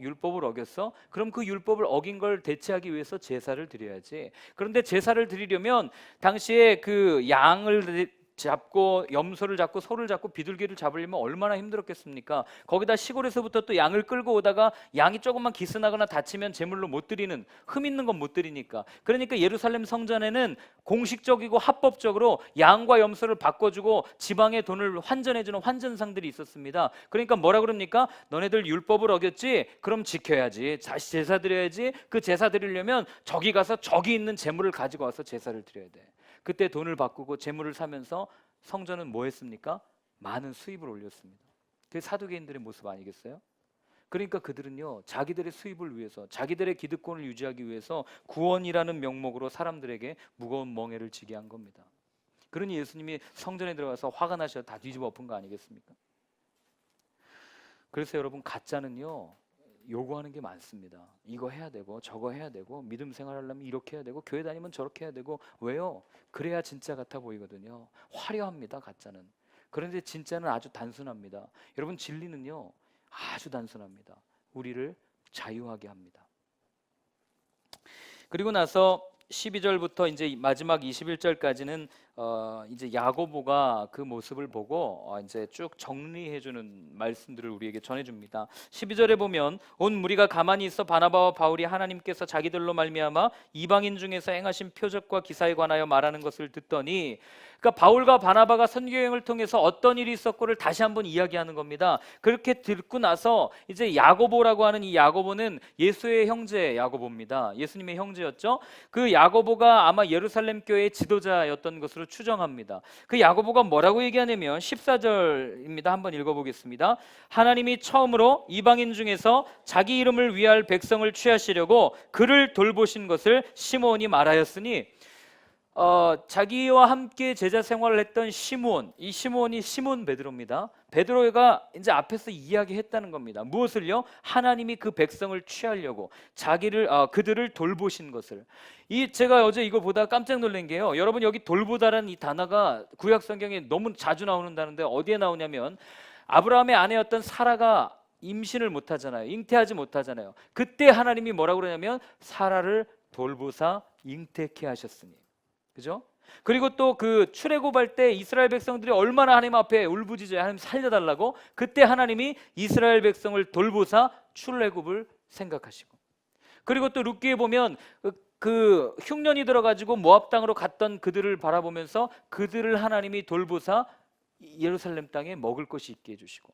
율법을 어겼어? 그럼 그 율법을 어긴 걸 대체하기 위해서 제사를 드려야지. 그런데 제사를 드리려면 당시에 그 양을 잡고 염소를 잡고 소를 잡고 비둘기를 잡으려면 얼마나 힘들었겠습니까? 거기다 시골에서부터 또 양을 끌고 오다가 양이 조금만 기스나거나 다치면 제물로 못 드리는, 흠 있는 건 못 드리니까. 그러니까 예루살렘 성전에는 공식적이고 합법적으로 양과 염소를 바꿔주고 지방의 돈을 환전해주는 환전상들이 있었습니다. 그러니까 뭐라 그럽니까? 너네들 율법을 어겼지? 그럼 지켜야지. 다시 제사 드려야지. 그 제사 드리려면 저기 가서 저기 있는 제물을 가지고 와서 제사를 드려야 돼. 그때 돈을 바꾸고 재물을 사면서 성전은 뭐 했습니까? 많은 수입을 올렸습니다. 그게 사두개인들의 모습 아니겠어요? 그러니까 그들은요, 자기들의 수입을 위해서, 자기들의 기득권을 유지하기 위해서 구원이라는 명목으로 사람들에게 무거운 멍에를 지게 한 겁니다. 그러니 예수님이 성전에 들어가서 화가 나셔서 다 뒤집어 엎은 거 아니겠습니까? 그래서 여러분, 가짜는요 요구하는 게 많습니다. 이거 해야 되고 저거 해야 되고 믿음 생활하려면 이렇게 해야 되고 교회 다니면 저렇게 해야 되고. 왜요? 그래야 진짜 같아 보이거든요. 화려합니다, 가짜는. 그런데 진짜는 아주 단순합니다. 여러분, 진리는요 아주 단순합니다. 우리를 자유하게 합니다. 그리고 나서 12절부터 이제 마지막 21절까지는 이제 야고보가 그 모습을 보고 이제 쭉 정리해주는 말씀들을 우리에게 전해줍니다. 12절에 보면 온 무리가 가만히 있어 바나바와 바울이 하나님께서 자기들로 말미암아 이방인 중에서 행하신 표적과 기사에 관하여 말하는 것을 듣더니, 그러니까 바울과 바나바가 선교여행을 통해서 어떤 일이 있었고를 다시 한번 이야기하는 겁니다. 그렇게 듣고 나서 이제 야고보라고 하는 이 야고보는 예수의 형제 야고보입니다. 예수님의 형제였죠. 그 야고보가 아마 예루살렘 교회의 지도자였던 것으로 추정합니다. 그 야고보가 뭐라고 얘기하냐면 14절입니다. 한번 읽어보겠습니다. 하나님이 처음으로 이방인 중에서 자기 이름을 위할 백성을 취하시려고 그를 돌보신 것을 시므온이 말하였으니, 자기와 함께 제자 생활을 했던 시므온, 이 시므온이 시몬 베드로입니다. 베드로가 이제 앞에서 이야기했다는 겁니다. 무엇을요? 하나님이 그 백성을 취하려고 그들을 돌보신 것을. 제가 어제 이거 보다 깜짝 놀란 게요, 여러분, 여기 돌보다라는 이 단어가 구약 성경에 너무 자주 나오는다는데 어디에 나오냐면, 아브라함의 아내였던 사라가 임신을 못하잖아요. 잉태하지 못하잖아요. 그때 하나님이 뭐라고 그러냐면 사라를 돌보사 잉태케 하셨으니. 그죠? 그리고 또 그 출애굽할 때 이스라엘 백성들이 얼마나 하나님 앞에 울부짖어요. 하나님 살려달라고. 그때 하나님이 이스라엘 백성을 돌보사 출애굽을 생각하시고. 그리고 또 룻기에 보면 그 흉년이 들어가지고 모압 땅으로 갔던 그들을 바라보면서 그들을 하나님이 돌보사 예루살렘 땅에 먹을 것이 있게 해주시고,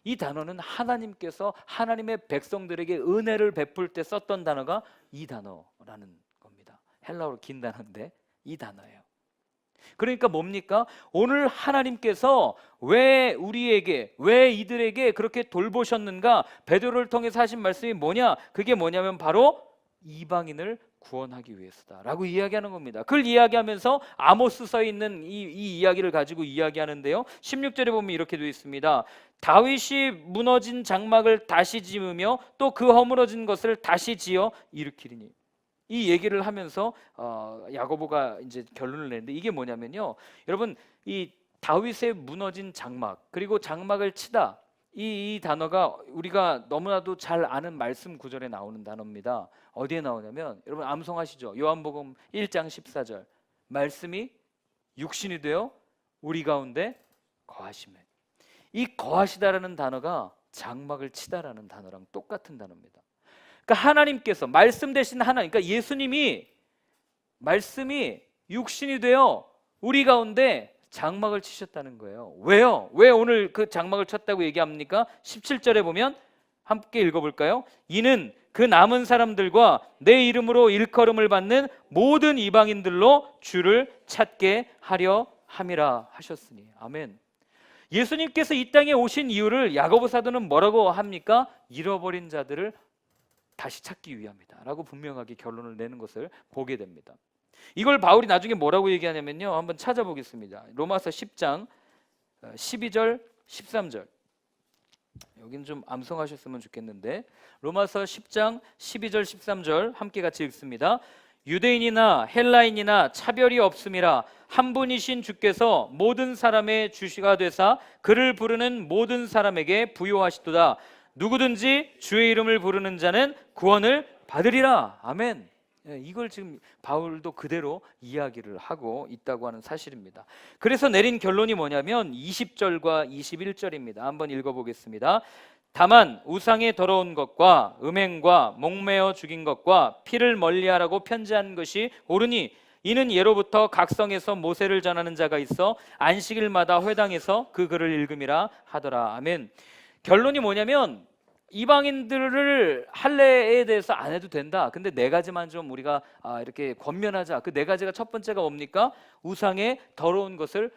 이 단어는 하나님께서 하나님의 백성들에게 은혜를 베풀 때 썼던 단어가 이 단어라는 겁니다. 헬라어로 긴 단어인데 이 단어예요. 그러니까 뭡니까? 오늘 하나님께서 왜 우리에게, 왜 이들에게 그렇게 돌보셨는가? 베드로를 통해서 하신 말씀이 뭐냐? 그게 뭐냐면 바로 이방인을 구원하기 위해서다 라고 이야기하는 겁니다. 그걸 이야기하면서 아모스서에 있는 이 이야기를 가지고 이야기하는데요, 16절에 보면 이렇게 되어 있습니다. 다윗이 무너진 장막을 다시 지으며 또 그 허물어진 것을 다시 지어 일으키리니, 이 얘기를 하면서 야고보가 이제 결론을 내는데, 이게 뭐냐면요, 여러분, 이 다윗의 무너진 장막, 그리고 장막을 치다, 이 단어가 우리가 너무나도 잘 아는 말씀 구절에 나오는 단어입니다. 어디에 나오냐면, 여러분 암송하시죠? 요한복음 1장 14절, 말씀이 육신이 되어 우리 가운데 거하시매. 이 거하시다라는 단어가 장막을 치다라는 단어랑 똑같은 단어입니다. 그러니까 하나님께서, 말씀 대신 하나님, 그러니까 예수님이, 말씀이 육신이 되어 우리 가운데 장막을 치셨다는 거예요. 왜요? 왜 오늘 그 장막을 쳤다고 얘기합니까? 17절에 보면 함께 읽어볼까요? 이는 그 남은 사람들과 내 이름으로 일컬음을 받는 모든 이방인들로 주를 찾게 하려 함이라 하셨으니. 아멘. 예수님께서 이 땅에 오신 이유를 야고보 사도는 뭐라고 합니까? 잃어버린 자들을 다시 찾기 위함이다 라고 분명하게 결론을 내는 것을 보게 됩니다. 이걸 바울이 나중에 뭐라고 얘기하냐면요, 한번 찾아보겠습니다. 로마서 10장 12절 13절, 여긴 좀 암송하셨으면 좋겠는데, 로마서 10장 12절 13절 함께 같이 읽습니다. 유대인이나 헬라인이나 차별이 없음이라 한 분이신 주께서 모든 사람의 주시가 되사 그를 부르는 모든 사람에게 부요하시도다. 누구든지 주의 이름을 부르는 자는 구원을 받으리라. 아멘. 이걸 지금 바울도 그대로 이야기를 하고 있다고 하는 사실입니다. 그래서 내린 결론이 뭐냐면 20절과 21절입니다. 한번 읽어보겠습니다. 다만 우상의 더러운 것과 음행과 목매어 죽인 것과 피를 멀리하라고 편지한 것이 옳으니, 이는 예로부터 각성에서 모세를 전하는 자가 있어 안식일마다 회당에서 그 글을 읽음이라 하더라. 아멘. 결론이 뭐냐면, 이방인들을 할례에 대해서 안 해도 된다. 근데 네 가지만 좀 우리가 이렇게 권면하자. 그 네 가지가, 첫 번째가 뭡니까? 우상의 더러운 것을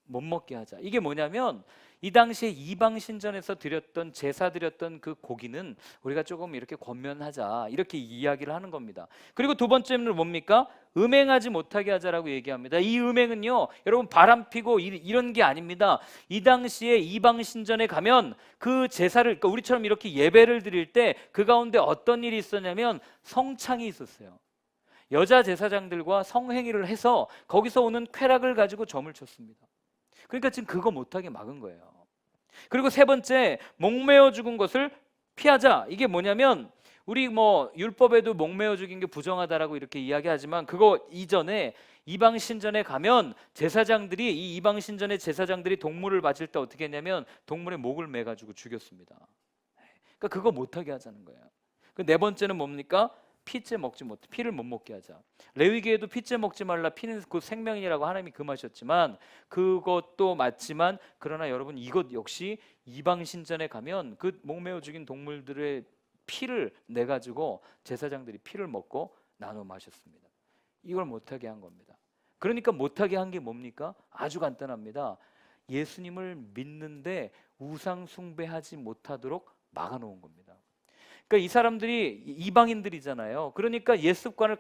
못 먹게 하자. 이게 뭐냐면, 이 당시에 이방 신전에서 드렸던, 제사 드렸던 그 고기는 우리가 조금 이렇게 권면하자, 이렇게 이야기를 하는 겁니다. 그리고 두 번째는 뭡니까? 음행하지 못하게 하자라고 얘기합니다. 이 음행은요, 여러분 바람피고 이런 게 아닙니다. 이 당시에 이방 신전에 가면 그 제사를, 그러니까 우리처럼 이렇게 예배를 드릴 때 그 가운데 어떤 일이 있었냐면 성창이 있었어요. 여자 제사장들과 성행위를 해서 거기서 오는 쾌락을 가지고 점을 쳤습니다. 그러니까 지금 그거 못하게 막은 거예요. 그리고 세 번째, 목매어 죽은 것을 피하자. 이게 뭐냐면, 우리 율법에도 목매어 죽인 게 부정하다라고 이렇게 이야기하지만, 그거 이전에 이방 신전에 가면 제사장들이, 이 이방 신전의 제사장들이 동물을 바칠 때 어떻게 했냐면 동물의 목을 매 가지고 죽였습니다. 그러니까 그거 못하게 하자는 거예요. 그 네 번째는 뭡니까? 피째 먹지 못해, 피를 못 먹게 하자. 레위기에도 피째 먹지 말라, 피는 그 생명이라고 하나님이 금하셨지만, 그것도 맞지만, 그러나 여러분 이것 역시 이방 신전에 가면 그 목매어 죽인 동물들의 피를 내 가지고 제사장들이 피를 먹고 나눠 마셨습니다. 이걸 못하게 한 겁니다. 그러니까 못하게 한 게 뭡니까? 아주 간단합니다. 예수님을 믿는데 우상 숭배하지 못하도록 막아놓은 겁니다. 그러니까 이 사람들이 이방인들이잖아요. 그러니까 예습관을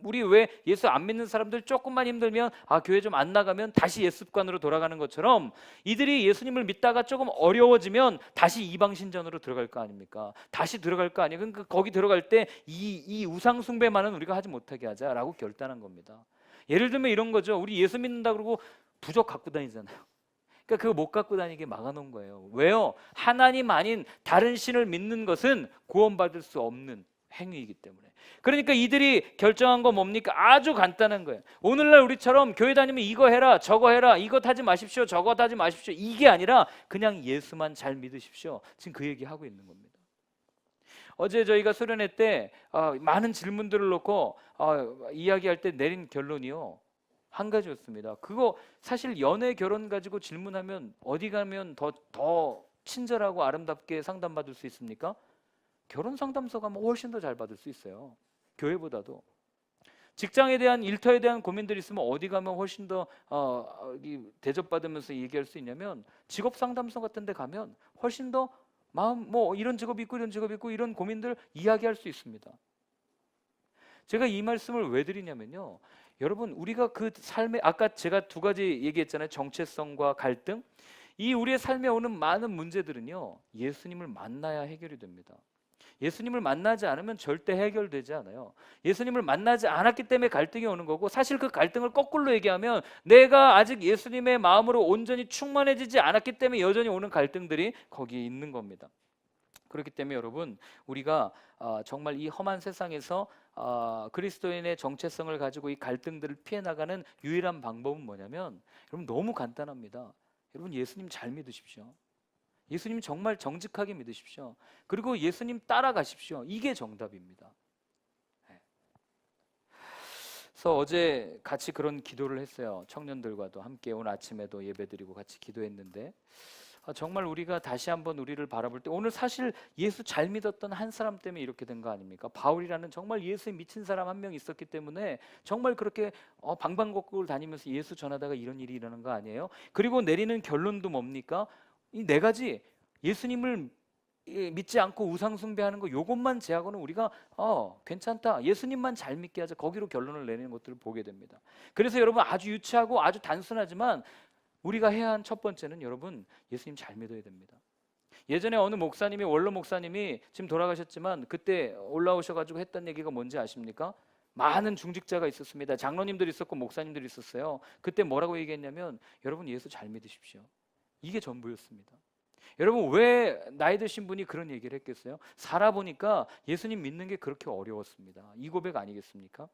우리 왜 예수 안 믿는 사람들 조금만 힘들면 교회 좀 안 나가면 다시 예습관으로 돌아가는 것처럼, 이들이 예수님을 믿다가 조금 어려워지면 다시 이방 신전으로 들어갈 거 아닙니까? 다시 들어갈 거 아니에요. 그러니까 거기 들어갈 때 이 우상 숭배만은 우리가 하지 못하게 하자라고 결단한 겁니다. 예를 들면 이런 거죠. 우리 예수 믿는다 그러고 부적 갖고 다니잖아요. 그러니까 그거 못 갖고 다니게 막아놓은 거예요. 왜요? 하나님 아닌 다른 신을 믿는 것은 구원받을 수 없는 행위이기 때문에. 그러니까 이들이 결정한 거 뭡니까? 아주 간단한 거예요. 오늘날 우리처럼 교회 다니면 이거 해라 저거 해라, 이것 하지 마십시오 저것 하지 마십시오, 이게 아니라 그냥 예수만 잘 믿으십시오. 지금 그 얘기하고 있는 겁니다. 어제 저희가 수련회 때 많은 질문들을 놓고 이야기할 때 내린 결론이요, 한 가지였습니다. 그거 사실 연애 결혼 가지고 질문하면 어디 가면 더 친절하고 아름답게 상담받을 수 있습니까? 결혼 상담소 가면 훨씬 더 잘 받을 수 있어요. 교회보다도. 직장에 대한 일터에 대한 고민들이 있으면 어디 가면 훨씬 더 대접받으면서 얘기할 수 있냐면 직업 상담소 같은 데 가면 훨씬 더 마음 이런 직업이 있고 이런 직업이 있고 이런 고민들 이야기할 수 있습니다. 제가 이 말씀을 왜 드리냐면요, 여러분 우리가 그 삶에 아까 제가 두 가지 얘기했잖아요. 정체성과 갈등. 이 우리의 삶에 오는 많은 문제들은요, 예수님을 만나야 해결이 됩니다. 예수님을 만나지 않으면 절대 해결되지 않아요. 예수님을 만나지 않았기 때문에 갈등이 오는 거고, 사실 그 갈등을 거꾸로 얘기하면 내가 아직 예수님의 마음으로 온전히 충만해지지 않았기 때문에 여전히 오는 갈등들이 거기에 있는 겁니다. 그렇기 때문에 여러분 우리가 정말 이 험한 세상에서 그리스도인의 정체성을 가지고 이 갈등들을 피해 나가는 유일한 방법은 뭐냐면, 여러분 너무 간단합니다. 여러분 예수님 잘 믿으십시오. 예수님 정말 정직하게 믿으십시오. 그리고 예수님 따라가십시오. 이게 정답입니다. 그래서 어제 같이 그런 기도를 했어요. 청년들과도 함께 오늘 아침에도 예배드리고 같이 기도했는데, 정말 우리가 다시 한번 우리를 바라볼 때, 오늘 사실 예수 잘 믿었던 한 사람 때문에 이렇게 된 거 아닙니까? 바울이라는 정말 예수에 미친 사람 한 명 있었기 때문에 정말 그렇게 방방곡곡을 다니면서 예수 전하다가 이런 일이 일어난 거 아니에요? 그리고 내리는 결론도 뭡니까? 이 네 가지, 예수님을 믿지 않고 우상 숭배하는 거, 요것만 제하고는 우리가 괜찮다, 예수님만 잘 믿게 하자, 거기로 결론을 내리는 것들을 보게 됩니다. 그래서 여러분 아주 유치하고 아주 단순하지만 우리가 해야 한 첫 번째는, 여러분 예수님 잘 믿어야 됩니다. 예전에 어느 목사님이, 원로 목사님이 지금 돌아가셨지만 그때 올라오셔가지고 했던 얘기가 뭔지 아십니까? 많은 중직자가 있었습니다. 장로님들이 있었고 목사님들이 있었어요. 그때 뭐라고 얘기했냐면, 여러분 예수 잘 믿으십시오. 이게 전부였습니다. 여러분 왜 나이 드신 분이 그런 얘기를 했겠어요? 살아보니까 예수님 믿는 게 그렇게 어려웠습니다. 이 고백 아니겠습니까?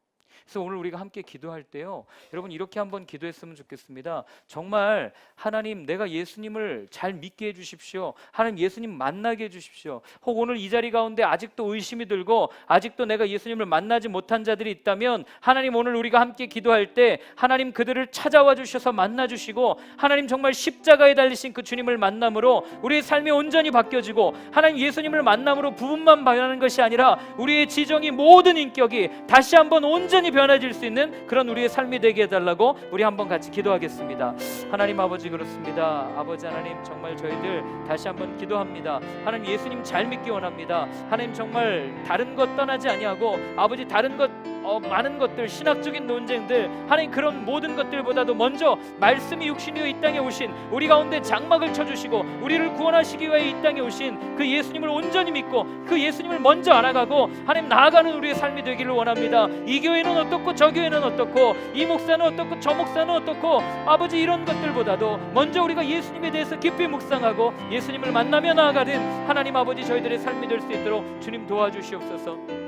그래서 오늘 우리가 함께 기도할 때요, 여러분 이렇게 한번 기도했으면 좋겠습니다. 정말 하나님, 내가 예수님을 잘 믿게 해주십시오. 하나님 예수님 만나게 해주십시오. 혹 오늘 이 자리 가운데 아직도 의심이 들고 아직도 내가 예수님을 만나지 못한 자들이 있다면, 하나님 오늘 우리가 함께 기도할 때 하나님 그들을 찾아와 주셔서 만나 주시고, 하나님 정말 십자가에 달리신 그 주님을 만남으로 우리의 삶이 온전히 바뀌어지고, 하나님 예수님을 만남으로 부분만 변하는 것이 아니라 우리의 지정이, 모든 인격이 다시 한번 온전히 변해질 수 있는 그런 우리의 삶이 되게 해달라고 우리 한번 같이 기도하겠습니다. 하나님 아버지, 그렇습니다. 아버지 하나님, 정말 저희들 다시 한번 기도합니다. 하나님 예수님 잘 믿기 원합니다. 하나님 정말 다른 것 떠나지 아니하고, 아버지 다른 것 많은 것들, 신학적인 논쟁들, 하나님 그런 모든 것들보다도 먼저 말씀이 육신이 되어 이 땅에 오신, 우리 가운데 장막을 쳐주시고 우리를 구원하시기 위해 이 땅에 오신 그 예수님을 온전히 믿고 그 예수님을 먼저 알아가고 하나님 나아가는 우리의 삶이 되기를 원합니다. 이 교회는 어떻고 저 교회는 어떻고 이 목사는 어떻고 저 목사는 어떻고, 아버지 이런 것들보다도 먼저 우리가 예수님에 대해서 깊이 묵상하고 예수님을 만나며 나아가는 하나님 아버지 저희들의 삶이 될 수 있도록 주님 도와주시옵소서.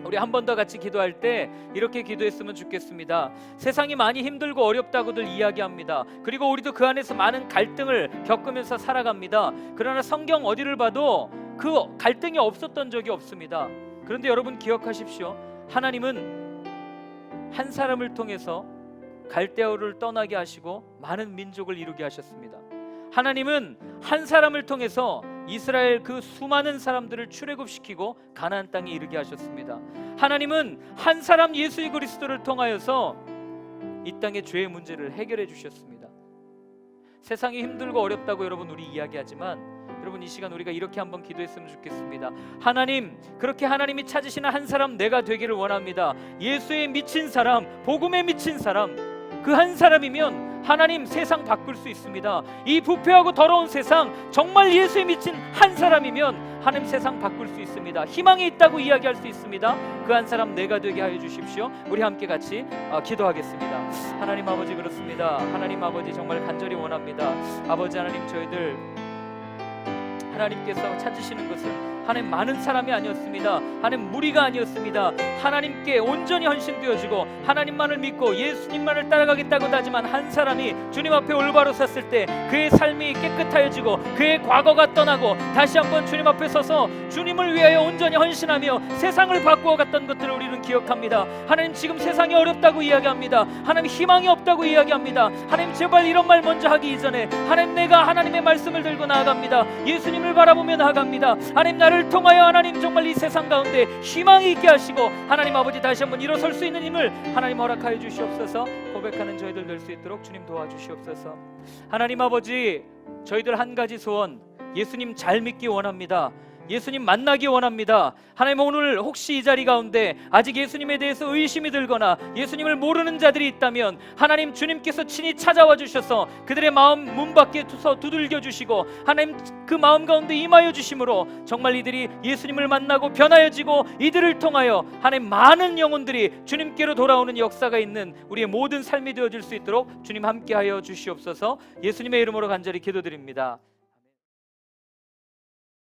우리 한 번 더 같이 기도할 때 이렇게 기도했으면 좋겠습니다. 세상이 많이 힘들고 어렵다고들 이야기합니다. 그리고 우리도 그 안에서 많은 갈등을 겪으면서 살아갑니다. 그러나 성경 어디를 봐도 그 갈등이 없었던 적이 없습니다. 그런데 여러분 기억하십시오. 하나님은 한 사람을 통해서 갈대아우를 떠나게 하시고 많은 민족을 이루게 하셨습니다. 하나님은 한 사람을 통해서 이스라엘 그 수많은 사람들을 출애굽시키고 가나안 땅에 이르게 하셨습니다. 하나님은 한 사람 예수 그리스도를 통하여서 이 땅의 죄의 문제를 해결해 주셨습니다. 세상이 힘들고 어렵다고 여러분 우리 이야기하지만, 여러분 이 시간 우리가 이렇게 한번 기도했으면 좋겠습니다. 하나님, 그렇게 하나님이 찾으시는 한 사람 내가 되기를 원합니다. 예수에 미친 사람, 복음에 미친 사람, 그 한 사람이면 하나님 세상 바꿀 수 있습니다. 이 부패하고 더러운 세상, 정말 예수에 미친 한 사람이면 하나님 세상 바꿀 수 있습니다. 희망이 있다고 이야기할 수 있습니다. 그 한 사람 내가 되게 하여 주십시오. 우리 함께 같이 기도하겠습니다. 하나님 아버지, 그렇습니다. 하나님 아버지 정말 간절히 원합니다. 아버지 하나님, 저희들 하나님께서 찾으시는 것은 하나님 많은 사람이 아니었습니다. 하나님 무리가 아니었습니다. 하나님께 온전히 헌신되어지고 하나님만을 믿고 예수님만을 따라가겠다고 다짐한 한 사람이 주님 앞에 올바로 섰을 때 그의 삶이 깨끗하여지고 그의 과거가 떠나고 다시 한번 주님 앞에 서서 주님을 위하여 온전히 헌신하며 세상을 바꾸어 갔던 것들을 우리는 기억합니다. 하나님 지금 세상이 어렵다고 이야기합니다. 하나님 희망이 없다고 이야기합니다. 하나님 제발 이런 말 먼저 하기 이전에 하나님 내가 하나님의 말씀을 들고 나아갑니다. 예수님을 바라보며 나아갑니다. 하나님 나를 통하여 하나님 정말 이 세상 가운데 희망이 있게 하시고 하나님 아버지 다시 한번 일어설 수 있는 힘을 하나님 허락하여 주시옵소서. 고백하는 저희들 될 수 있도록 주님 도와주시옵소서. 하나님 아버지 저희들 한 가지 소원, 예수님 잘 믿기 원합니다. 예수님 만나기 원합니다. 하나님 오늘 혹시 이 자리 가운데 아직 예수님에 대해서 의심이 들거나 예수님을 모르는 자들이 있다면 하나님 주님께서 친히 찾아와 주셔서 그들의 마음 문 밖에 두들겨 주시고 하나님 그 마음 가운데 임하여 주심으로 정말 이들이 예수님을 만나고 변하여지고 이들을 통하여 하나님 많은 영혼들이 주님께로 돌아오는 역사가 있는 우리의 모든 삶이 되어질 수 있도록 주님 함께하여 주시옵소서. 예수님의 이름으로 간절히 기도드립니다.